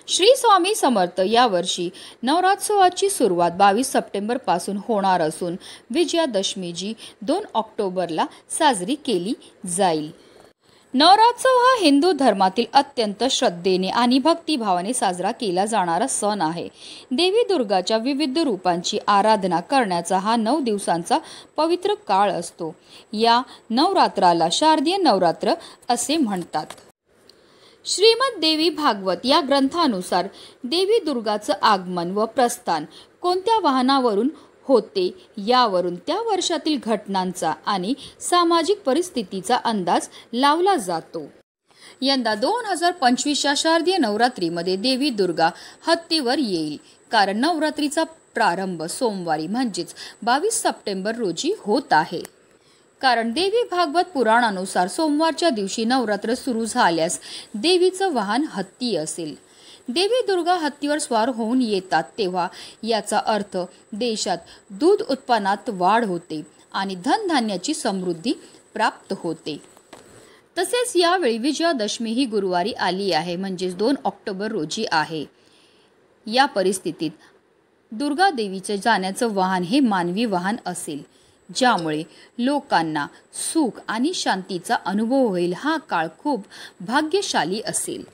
श्री स्वामी समर्थ यावर्षी नवरात्रोत्सवाची सुरुवात 22 सप्टेंबर पासून होणार असून विजयादशमी जी 2 ऑक्टोबरला साजरी केली जाईल। नवरात्रोत्सव हा हिंदू धर्मातील अत्यंत श्रद्धेने आणि भक्तिभावाने साजरा केला जाणारा सण आहे। देवी दुर्गाच्या विविध रूपांची आराधना करण्याचा हा 9 दिवसांचा पवित्र काळ असतो। या नवरात्राला शारदीय नवरात्र असे म्हणतात। श्रीमद देवी भागवत या ग्रंथानुसार देवी दुर्गाचं आगमन व प्रस्थान कोणत्या वाहनावरून होते यावरून त्या वर्षातील घटनांचा आणि सामाजिक परिस्थितीचा अंदाज लावला जातो। यंदा 2025च्या शारदीय नवरात्रीमध्ये देवी दुर्गा हत्तीवर येईल, कारण नवरात्रीचा प्रारंभ सोमवारी म्हणजेच 22 सप्टेंबर रोजी होत आहे। कारण देवी भागवत पुराणानुसार सोमवारच्या दिवशी नवरात्र सुरू झाल्यास देवीचं वाहन हत्ती असेल। देवी दुर्गा हत्तीवर स्वार होऊन येतात तेव्हा याचा अर्थ देशात दूध उत्पादनात वाढ होते आणि धनधान्याची समृद्धी प्राप्त होते। तसेच यावेळी विजयादशमी ही गुरुवारी आली आहे, म्हणजेच 2 ऑक्टोबर रोजी आहे। या परिस्थितीत दुर्गा देवीचे जाण्याचं वाहन हे मानवी वाहन असेल, ज्यामुळे लोकांना सुख आणि शांतीचा अनुभव होईल। हा काळ खूप भाग्यशाली असेल।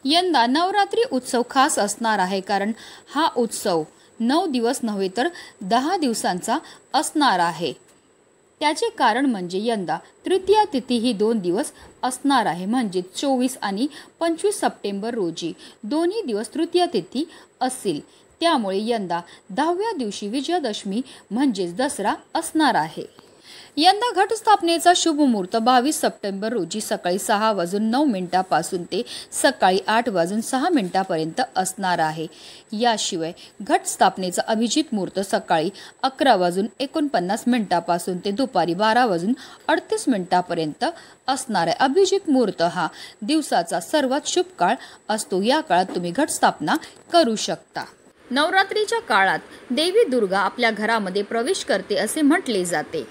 यंदा नवरात्री उत्सव खास असणार आहे, कारण हा उत्सव 9 दिवस नव्हे तर 10 दिवसांचा असणार आहे। त्याचे कारण म्हणजे यंदा तृतीया तिथी ही 2 दिवस असणार आहे, म्हणजे 24 आणि 25 सप्टेंबर रोजी दोन्ही दिवस तृतीया तिथी असेल। त्यामुळे यंदा 10व्या दिवशी विजयादशमी म्हणजेच दसरा असणार आहे। यंदा घटस्थापनेचा शुभ मुहूर्त 22 सप्टेंबर रोजी सकाळी 6:09 पासून ते सकाळी 8:06 असणार आहे। याशिवाय घटस्थापनेचा अभिजित मुहूर्त सकाळी 11:49 पासून ते दुपारी 12:38 असणार आहे। अभिजित मुहूर्त हा दिवसाचा सर्वात शुभ काळ असतो। या काळात तुम्ही घटस्थापना करू शकता। नवरात्रीच्या काळात देवी दुर्गा आपल्या घरामध्ये प्रवेश करते असे म्हटले जाते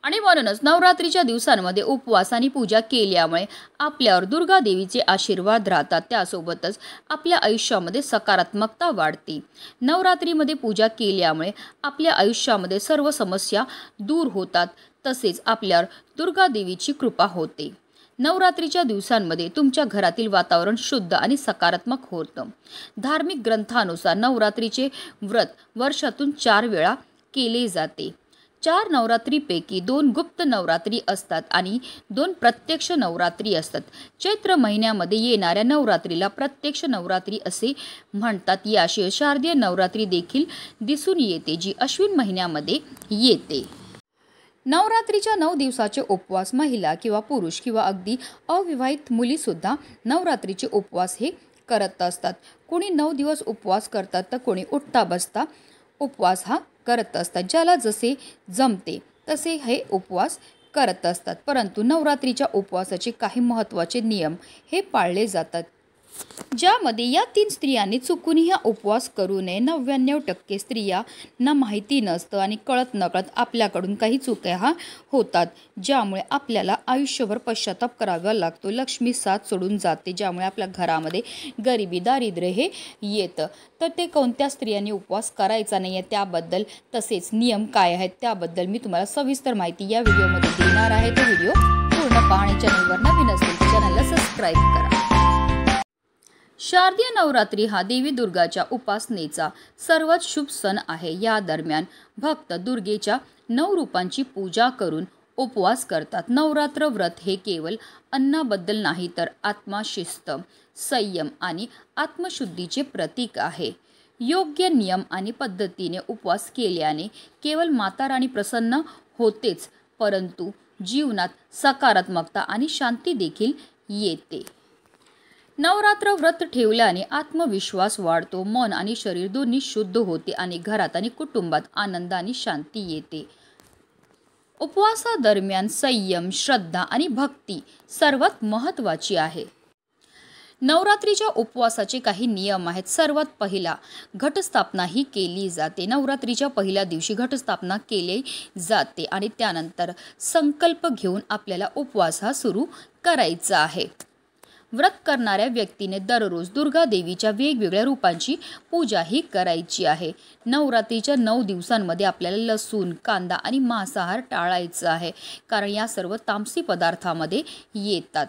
आणि म्हणूनच नवरात्रीच्या दिवसांमध्ये उपवास आणि पूजा केल्यामुळे आपल्यावर दुर्गा देवीचे आशीर्वाद राहतात। त्यासोबतच आपल्या आयुष्यामध्ये सकारात्मकता वाढते। नवरात्रीमध्ये पूजा केल्यामुळे आपल्या आयुष्यामध्ये सर्व समस्या दूर होतात, तसेच आपल्यावर दुर्गा देवीची कृपा होते। नवरात्रीच्या दिवसांमध्ये तुमच्या घरातील वातावरण शुद्ध आणि सकारात्मक होतं। धार्मिक ग्रंथानुसार नवरात्रीचे व्रत वर्षातून 4 वेळा केले जाते। 4 नवरात्रीपैकी 2 गुप्त नवरात्री असतात आणि 2 प्रत्यक्ष नवरात्री असतात। चैत्र महिन्यामध्ये येणाऱ्या नवरात्रीला प्रत्यक्ष नवरात्री असे म्हणतात। याशिवाय शारदीय नवरात्री देखील दिसून येते, जी अश्विन महिन्यामध्ये येते। नवरात्रीच्या 9 दिवसाचे उपवास महिला किंवा पुरुष किंवा अगदी अविवाहित मुली सुद्धा नवरात्रीचे उपवास हे करत असतात। कोणी 9 दिवस उपवास करतात तर कोणी उठता बसता उपवास हा करत असतात। ज्याला जसे जमते तसे हे उपवास करत असतात। परंतु नवरात्रीच्या उपवासाचे काही महत्त्वाचे नियम हे पाळले जातात, ज्यामध्ये या 3 स्त्रियांनी चुकूनही हा उपवास करू नये। 99% स्त्रियांना माहिती नसतं आणि कळत नकळत आपल्याकडून काही चुका होतात, ज्यामुळे आपल्याला आयुष्यभर पश्चाताप करावा लागतो। लक्ष्मी साथ सोडून जाते, ज्यामुळे आपल्या घरामध्ये गरिबी दारिद्र्य हे येतं। तर ते कोणत्या स्त्रियांनी उपवास करायचा नाही आहे त्याबद्दल, तसेच नियम काय आहेत त्याबद्दल मी तुम्हाला सविस्तर माहिती या व्हिडिओमध्ये देणार आहे। तो व्हिडिओ पूर्ण पहा आणि चॅनलवर नवीन असेल तर चॅनलला सबस्क्राईब करा। शारदीय नवरात्री हा देवी दुर्गाच्या उपासनेचा सर्वात शुभ सण आहे। या दरम्यान भक्त दुर्गेच्या 9 रूपांची पूजा करून उपवास करतात। नवरात्र व्रत हे केवळ अन्नाबद्दल नाही तर आत्मशिस्त, संयम आणि आत्मशुद्धीचे प्रतीक आहे। योग्य नियम आणि पद्धतीने उपवास केल्याने केवळ माता राणी प्रसन्न होतेच, परंतु जीवनात सकारात्मकता आणि शांती देखील येते। नवरात्र व्रत ठेवल्याने आत्मविश्वास वाढतो, मन आणि शरीर दोन्ही शुद्ध होते आणि घरात आणि कुटुंबात आनंद आणि शांती येते। उपवासादरम्यान संयम, श्रद्धा आणि भक्ती सर्वात महत्त्वाची आहे। नवरात्रीच्या उपवासाचे काही नियम आहेत। सर्वात पहिला, घटस्थापना ही केली जाते। नवरात्रीच्या पहिल्या दिवशी घटस्थापना केली जाते आणि त्यानंतर संकल्प घेऊन आपल्याला उपवास हा सुरू करायचा आहे। व्रत करणाऱ्या व्यक्तीने दररोज दुर्गा देवीच्या वेगवेगळ्या रूपांची पूजाही करायची आहे. नवरात्रीच्या 9 दिवसांमध्ये आपल्याला लसूण, कांदा आणि मांसाहार टाळायचं आहे, कारण या सर्व तामसी पदार्थामध्ये येतात.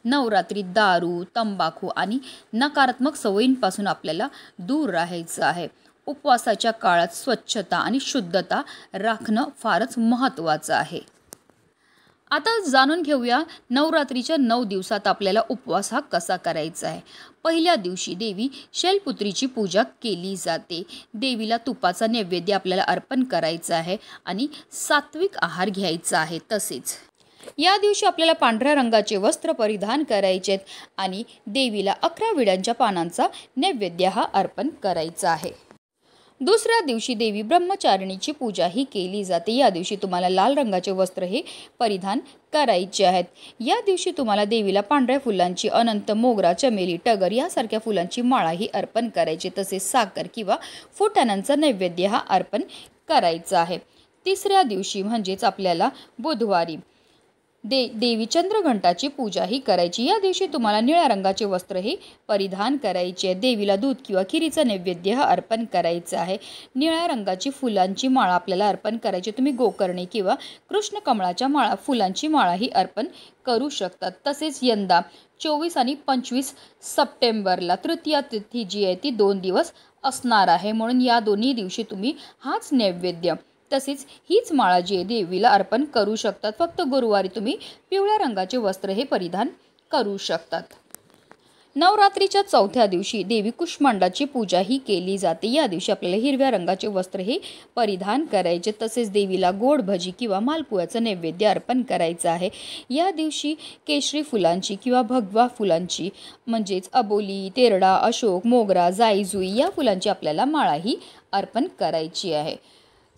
नवरात्रीत दारू, तंबाखू आणि नकारात्मक सवयींपासून आपल्याला दूर राहायचं आहे. उपवासाच्या काळात स्वच्छता आणि शुद्धता राखणं फारच महत्त्वाचं आहे. आता जाणून घेऊया नवरात्रीच्या 9 दिवसात आपल्याला उपवास हा कसा करायचा आहे. पहिल्या दिवशी देवी शैलपुत्रीची पूजा केली जाते. देवीला तुपाचा नैवेद्य आपल्याला अर्पण करायचा आहे आणि सात्विक आहार घ्यायचा आहे. तसेच या दिवशी आपल्याला पांढऱ्या रंगाचे वस्त्र परिधान करायचे आणि देवीला 11 विड्यांच्या पानांचा नैवेद्य हा अर्पण करायचा आहे. दुसऱ्या दिवशी देवी ब्रह्मचारिणीची पूजा ही केली जाते. या दिवशी तुम्हाला लाल रंगाचे वस्त्र हे परिधान करायचे आहेत. या दिवशी तुम्हाला देवीला पांढऱ्या फुलांची, अनंत, मोगरा, चमेली, टगर यासारख्या फुलांची माळा ही अर्पण करायची. तसेच साखर किंवा फुटाण्यांचा नैवेद्य हा अर्पण करायचा आहे. तिसऱ्या दिवशी म्हणजेच आपल्याला बुधवारी देवी चंद्रघंटाची पूजा ही करायची. या दिवशी तुम्हाला निळ्या रंगाचे वस्त्र हे परिधान करायचे. देवीला दूध किंवा खिरीचा नैवेद्य हा अर्पण करायचा आहे. निळ्या रंगाची फुलांची माळा आपल्याला अर्पण करायची. तुम्ही गोकर्णी किंवा कृष्ण कमळाच्या फुलांची माळा ही अर्पण करू शकतात. तसेच यंदा 24 आणि 25 सप्टेंबरला तृतीया तिथी जी आहे ती 2 दिवस असणार आहे, म्हणून या दोन्ही दिवशी तुम्ही हाच नैवेद्य तसेच हीच माळा जी आहे देवीला अर्पण करू शकतात. फक्त गुरुवारी तुम्ही पिवळ्या रंगाचे वस्त्र हे परिधान करू शकतात. नवरात्रीच्या 4थ्या दिवशी देवी कुष्मांडाची पूजा ही केली जाते. या दिवशी आपल्याला हिरव्या रंगाचे वस्त्र हे परिधान करायचे. तसेच देवीला गोड भजी किंवा मालपुऱ्याचं नैवेद्य अर्पण करायचं आहे. या दिवशी केशरी फुलांची किंवा भगवा फुलांची म्हणजेच अबोली, तेरडा, अशोक, मोगरा, जाई, जुई या फुलांची आपल्याला माळा ही अर्पण करायची आहे.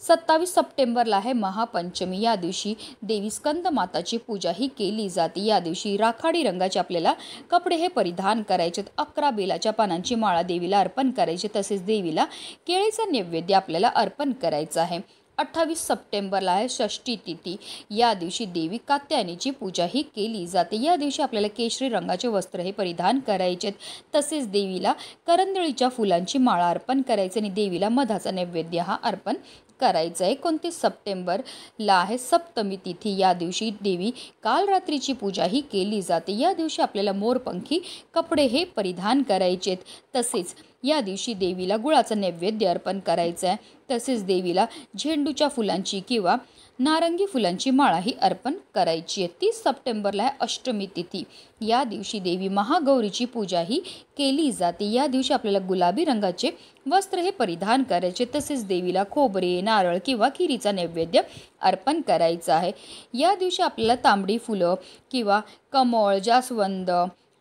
27 सप्टेंबरला आहे महापंचमी. या दिवशी देवी स्कंद माताची पूजा ही केली जाते. या दिवशी राखाडी रंगाचे आपल्याला कपडे हे परिधान करायचे. 11 बेलाच्या पानांची माळा देवीला अर्पण करायची. तसेच देवीला केळीचा नैवेद्य आपल्याला अर्पण करायचा आहे. 28 सप्टेंबरला आहे षष्ठी तिथी. या दिवशी देवी कात्यायनीची पूजा ही केली जाते. या दिवशी आपल्याला केशरी रंगाचे वस्त्र हे परिधान करायचे. तसेच देवीला करंदळीच्या फुलांची माळा अर्पण करायची आणि देवीला मधाचा नैवेद्य हा अर्पण करायचं आहे. 29 सप्टेंबरला आहे सप्तमी तिथी. या दिवशी देवी कालरात्रीची पूजा ही केली जाते. या दिवशी आपल्याला मोरपंखी कपडे हे परिधान करायचेत. तसेच या दिवशी देवीला गुळाचं नैवेद्य अर्पण करायचं आहे. तसेच देवीला झेंडूच्या फुलांची किंवा नारंगी फुलांची माळा ही अर्पण करायची आहे. 30 सप्टेंबरला आहे अष्टमी तिथी. या दिवशी देवी महागौरीची पूजा ही केली जाते. या दिवशी आपल्याला गुलाबी रंगाचे वस्त्र हे परिधान करायचे. तसेच देवीला खोबरे, नारळ किंवा खिरीचा नैवेद्य अर्पण करायचा आहे. या दिवशी आपल्याला तांबडी फुलं किंवा कमळ, जास्वंद,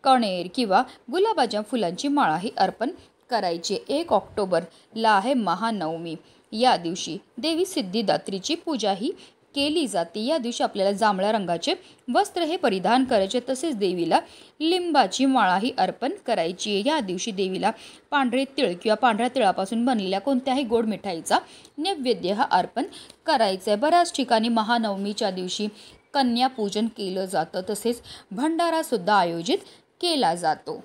कणेर किंवा गुलाबाच्या फुलांची माळा ही अर्पण करायची. 1 ऑक्टोबरला आहे महानवमी. या दिवशी देवी सिद्धिदात्रीची पूजा ही केली जाते. या दिवशी आपल्याला जांभळ्या रंगाचे वस्त्र हे परिधान करायचे. तसेच देवीला लिंबाची माळा ही अर्पण करायची. या दिवशी देवीला पांढरे तिळ किंवा पांढऱ्या तिळापासून बनलेल्या कोणत्याही गोड मिठाईचा नैवेद्य हा अर्पण करायचा आहे. बऱ्याच ठिकाणी महानवमीच्या दिवशी कन्यापूजन केलं जातं. तसेच भंडारासुद्धा आयोजित केला जातो.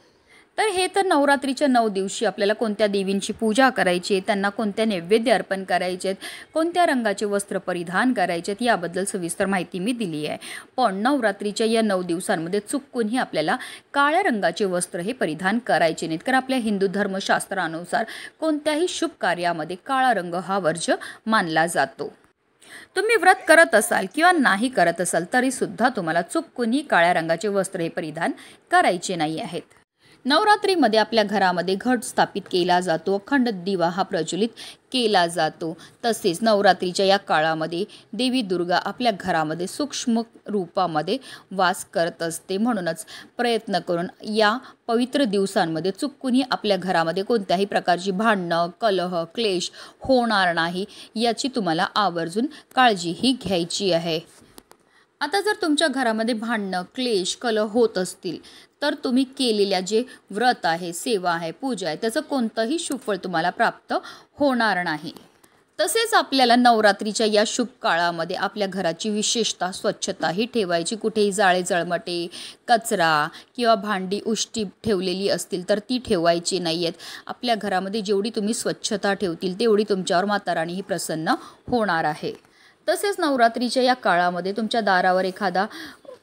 तर हे तर नवरात्रीच्या 9 दिवशी आपल्याला कोणत्या देवींची पूजा करायची, त्यांना कोणत्या नैवेद्य अर्पण करायचे, कोणत्या रंगाचे वस्त्र परिधान करायचे याबद्दल सविस्तर माहिती मी दिली आहे. पण नवरात्रीच्या या 9 दिवसांमध्ये चुकूनही आपल्याला काळ्या रंगाचे वस्त्र हे परिधान करायचे नाहीत, कारण आपल्या हिंदू धर्मशास्त्रानुसार कोणत्याही शुभ कार्यामध्ये काळा रंग हा वर्ज्य मानला जातो. तुम्ही व्रत करत असाल किंवा नाही करत असाल तरीसुद्धा तुम्हाला चुकूनही काळ्या रंगाचे वस्त्र हे परिधान करायचे नाही आहेत. नवरात्रीमध्ये आपल्या घरामध्ये घट स्थापित केला जातो, अखंड दिवा हा प्रज्वलित केला जातो. तसेच नवरात्रीच्या या काळामध्ये देवी दुर्गा आपल्या घरामध्ये सूक्ष्म रूपामध्ये वास करत असते. म्हणूनच प्रयत्न करून या पवित्र दिवसांमध्ये चुकूनही आपल्या घरामध्ये कोणत्याही प्रकारची भांडणं, कलह, क्लेश होणार नाही याची तुम्हाला आवर्जून काळजीही घ्यायची आहे. आता जर तुमच्या घरामध्ये भांडणं, क्लेश, कलह होत असतील तर तुम्ही केलेल्या जे व्रत आहे, सेवा आहे, पूजा आहे त्याचं कोणतंही शुभ फळ तुम्हाला प्राप्त होणार नाही. तसेच आपल्याला नवरात्रीच्या या शुभ काळामध्ये आपल्या घराची विशेषतः स्वच्छताही ठेवायची. कुठेही जाळे जळमटे, कचरा किंवा भांडी उष्टी ठेवलेली असतील तर ती ठेवायची नाही आहेत. आपल्या घरामध्ये जेवढी तुम्ही स्वच्छता ठेवतील तेवढी तुमच्यावर माता राणी ही प्रसन्न होणार आहे. तसेच नवरात्रीच्या या काळामध्ये तुमच्या दारावर एखादा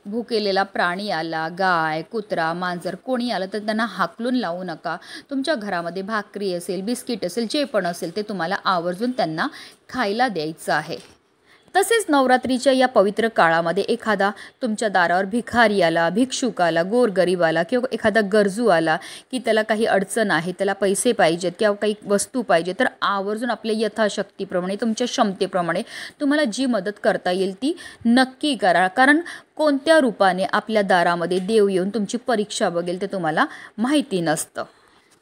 भुकेलेला प्राणी आला, गाय, कुत्रा, मांजर कोणी आलं तर त्यांना हाकलून लावू नका. तुमच्या घरामध्ये भाकरी असेल, बिस्किट असेल, जे पण असेल ते तुम्हाला आवर्जून त्यांना खायला द्यायचं आहे. तसेच नवरात्रीच्या या पवित्र काळामध्ये एखादा तुमच्या दारावर भिकारी आला, भिक्षुक आला, गोरगरीब आला किंवा एखादा गरजू आला की त्याला काही अडचण आहे, त्याला पैसे पाहिजेत किंवा काही वस्तू पाहिजे, तर आवर्जून आपल्या यथाशक्तीप्रमाणे तुमच्या क्षमतेप्रमाणे तुम्हाला जी मदत करता येईल ती नक्की करा. कारण कोणत्या रूपाने आपल्या दारामध्ये देव येऊन तुमची परीक्षा बघेल ते तुम्हाला माहिती नसतं.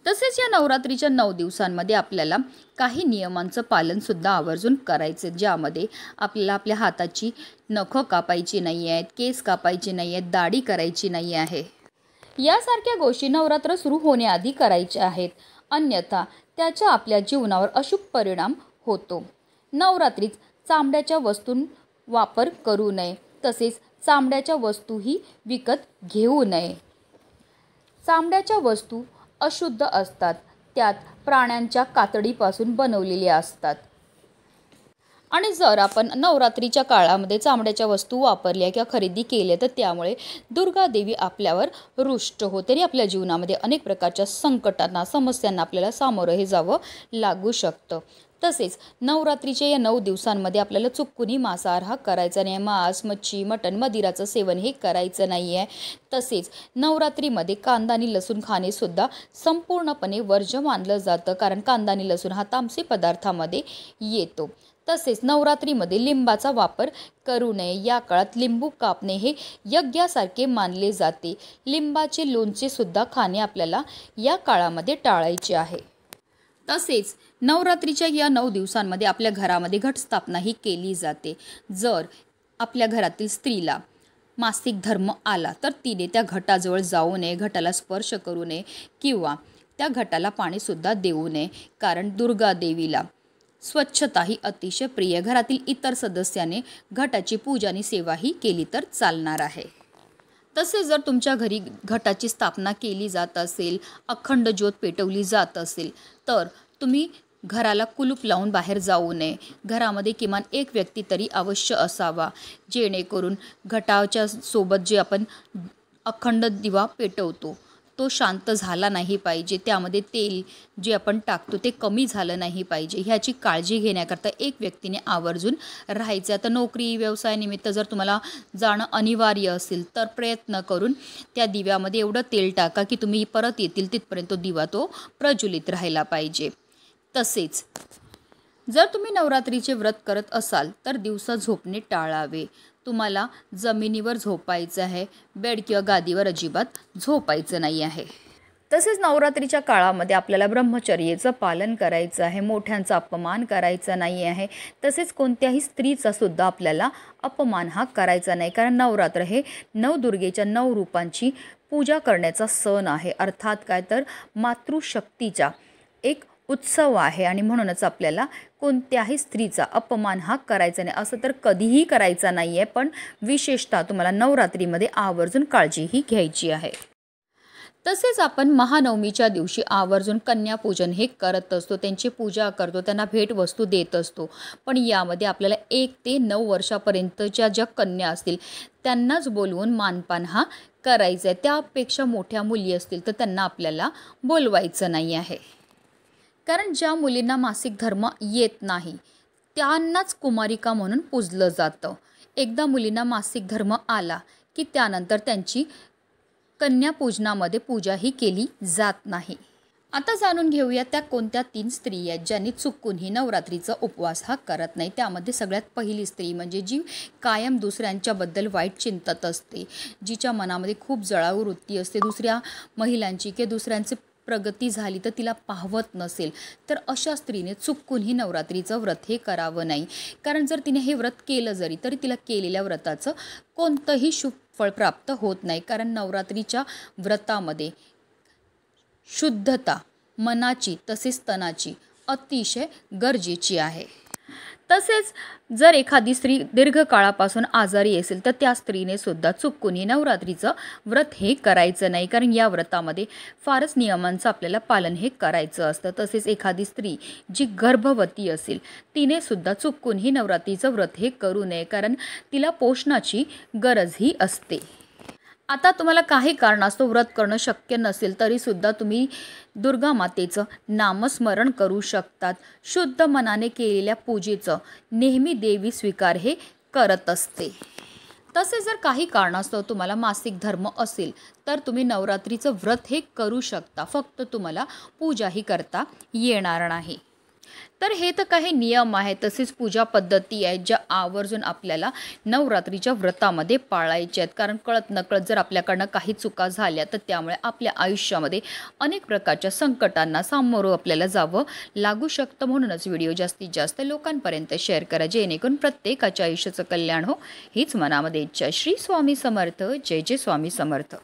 तसेच या नवरात्रीच्या 9 दिवसांमध्ये आपल्याला काही नियमांचं पालनसुद्धा आवर्जून करायचं, ज्यामध्ये आपल्याला आपल्या हाताची नखं कापायची नाही आहेत, केस कापायचे नाही आहेत, दाढी करायची नाही आहे. यासारख्या गोष्टी नवरात्र सुरू होण्याआधी करायच्या आहेत, अन्यथा त्याचा आपल्या जीवनावर अशुभ परिणाम होतो. नवरात्रीत चामड्याच्या वस्तूं वापर करू नये. तसेच चामड्याच्या वस्तूही विकत घेऊ नये. चामड्याच्या वस्तू अशुद्ध असतात, त्यात प्राण्यांच्या कातडीपासून बनवलेल्या असतात आणि जर आपण नवरात्रीच्या काळामध्ये चामड्याच्या वस्तू वापरल्या किंवा खरेदी केल्या तर त्यामुळे दुर्गा देवी आपल्यावर रुष्ट होते आणि आपल्या जीवनामध्ये अनेक प्रकारच्या संकटांना, समस्यांना आपल्याला सामोरं हे जावं लागू शकतं. तसेच नवरात्रीच्या या 9 दिवसांमध्ये आपल्याला चुकूनही मांसाहार करायचा नाही. मांस, मच्छी, मटण, मदिराचं सेवन हे करायचं नाही आहे. तसेच नवरात्रीमध्ये कांदा आणि लसूण खाणेसुद्धा संपूर्णपणे वर्ज्य मानलं जातं, कारण कांदा आणि लसूण हा तामसी पदार्थामध्ये येतो. तसेच नवरात्रीमध्ये लिंबाचा वापर करू नये. या काळात लिंबू कापणे हे यज्ञासारखे मानले जाते. लिंबाचे लोणचे सुद्धा खाणे आपल्याला या काळामध्ये टाळायचे आहे. तसेच नवरात्रीच्या या 9 दिवसांमध्ये आपल्या घरामध्ये घटस्थापनाही केली जाते. जर आपल्या घरातील स्त्रीला मासिक धर्म आला तर तिने त्या घटाजवळ जाऊ नये, घटाला स्पर्श करू नये किंवा त्या घटाला पाणीसुद्धा देऊ नये, कारण दुर्गा देवीला स्वच्छता ही अतिशय प्रिय. घरातील इतर सदस्याने घटाची पूजा आणि सेवाही केली तर चालणार आहे. तसेच जर तुमच्या घरी घटाची स्थापना केली जात असेल, अखंड ज्योत पेटवली जात असेल तर तुम्ही घराला कुलूप लावून बाहेर जाऊ नये. घरामध्ये किमान एक व्यक्ती तरी अवश्य असावा, जेणेकरून घटाच्या सोबत जे आपण अखंड दिवा पेटवतो तो शांत झाला नाही पाहिजे. त्यामध्ये तेल जे आपण टाकतो ते कमी झालं नाही पाहिजे. ह्याची काळजी घेण्याकरता एक व्यक्तीने आवर्जून राहायचं. आता नोकरी व्यवसायानिमित्त जर तुम्हाला जाणं अनिवार्य असेल तर प्रयत्न करून त्या दिव्यामध्ये एवढं तेल टाका की तुम्ही परत येतील तिथपर्यंत तो दिवा तो प्रज्वलित राहायला पाहिजे. तसेच जर तुम्ही नवरात्रीचे व्रत करत असाल तर दिवसा झोपणे टाळावे. तुम्हाला जमिनीवर झोपायचं आहे, बेड किंवा गादीवर अजिबात झोपायचं नाही आहे. तसेच नवरात्रीच्या काळामध्ये आपल्याला ब्रह्मचर्याचं पालन करायचं आहे, मोठ्यांचा अपमान करायचा नाही आहे. तसेच कोणत्याही स्त्रीचा सुद्धा आपल्याला अपमान हा करायचा नाही, कारण नवरात्र हे नवदुर्गेच्या 9 रूपांची पूजा करण्याचा सण आहे. अर्थात काय तर मातृशक्तीचा एक उत्सव आहे आणि म्हणूनच आपल्याला कोणत्याही स्त्रीचा अपमान हा करायचा नाही. असं तर कधीही करायचा नाही आहे, पण विशेषतः तुम्हाला नवरात्रीमध्ये आवर्जून काळजीही घ्यायची आहे. तसेच आपण महानवमीच्या दिवशी आवर्जून कन्यापूजन हे करत असतो, त्यांची पूजा करतो, त्यांना भेटवस्तू देत असतो. पण यामध्ये आपल्याला 1 ते 9 वर्षापर्यंतच्या ज्या कन्या असतील त्यांनाच बोलवून मानपान हा करायचा आहे. त्यापेक्षा मोठ्या मुली असतील तर त्यांना आपल्याला बोलवायचं नाही आहे, कारण ज्या मुलींना मासिक धर्म येत नाही त्यांनाच कुमारिका म्हणून पूजलं जातं. एकदा मुलींना मासिक धर्म आला की त्यानंतर त्यांची कन्यापूजनामध्ये पूजाही केली जात नाही. आता जाणून घेऊया त्या कोणत्या 3 स्त्री आहेत ज्यांनी चुकूनही नवरात्रीचा उपवास हा करत नाही. त्यामध्ये सगळ्यात पहिली स्त्री म्हणजे जी कायम दुसऱ्यांच्याबद्दल वाईट चिंतत असते, जिच्या मनामध्ये खूप जळाऊ वृत्ती असते दुसऱ्या महिलांची किंवा दुसऱ्यांचे प्रगती झाली तर तिला पाहवत नसेल, तर अशा स्त्रीने चुकूनही नवरात्रीचं व्रत हे करावं नाही. कारण जर तिने हे व्रत केलं जरी तरी तिला केलेल्या व्रताचं कोणतंही शुभ फळ प्राप्त होत नाही. कारण नवरात्रीच्या व्रतामध्ये शुद्धता मनाची तसेच तनाची अतिशय गरजेची आहे. तसेच जर एखादी स्त्री दीर्घकाळापासून आजारी असेल तर त्या स्त्रीने सुद्धा चुकूनही नवरात्रीचं व्रत हे करायचं नाही, कारण या व्रतामध्ये फारच नियमांचं आपल्याला पालन हे करायचं असतं. तसेच एखादी स्त्री जी गर्भवती असेल तिने सुद्धा चुकूनही नवरात्रीचं व्रत हे करू नये, कारण तिला पोषणाची गरजही असते. आता तुम्हाला काही कारणास्तव व्रत करणं शक्य नसेल तरीसुद्धा तुम्ही दुर्गा मातेचं नामस्मरण करू शकतात. शुद्ध मनाने केलेल्या पूजेचं नेहमी देवी स्वीकार हे करत असते. तसे जर काही कारणास्तव तुम्हाला मासिक धर्म असेल तर तुम्ही नवरात्रीचं व्रत हे करू शकता, फक्त तुम्हाला पूजाही करता येणार नाही. तर हे तर काही नियम आहेत, तसेच पूजा पद्धती आहेत ज्या आवर्जून आपल्याला नवरात्रीच्या व्रतामध्ये पाळायच्या आहेत. कारण कळत नकळत जर आपल्याकडनं काही चुका झाल्या तर त्यामुळे आपल्या आयुष्यामध्ये अनेक प्रकारच्या संकटांना सामोरं आपल्याला जावं लागू शकतं. म्हणूनच व्हिडिओ जास्तीत जास्त लोकांपर्यंत शेअर करा, जेणेकरून प्रत्येकाच्या आयुष्याचं कल्याण हो हीच मनामध्ये इच्छा. श्री स्वामी समर्थ. जय जय स्वामी समर्थ.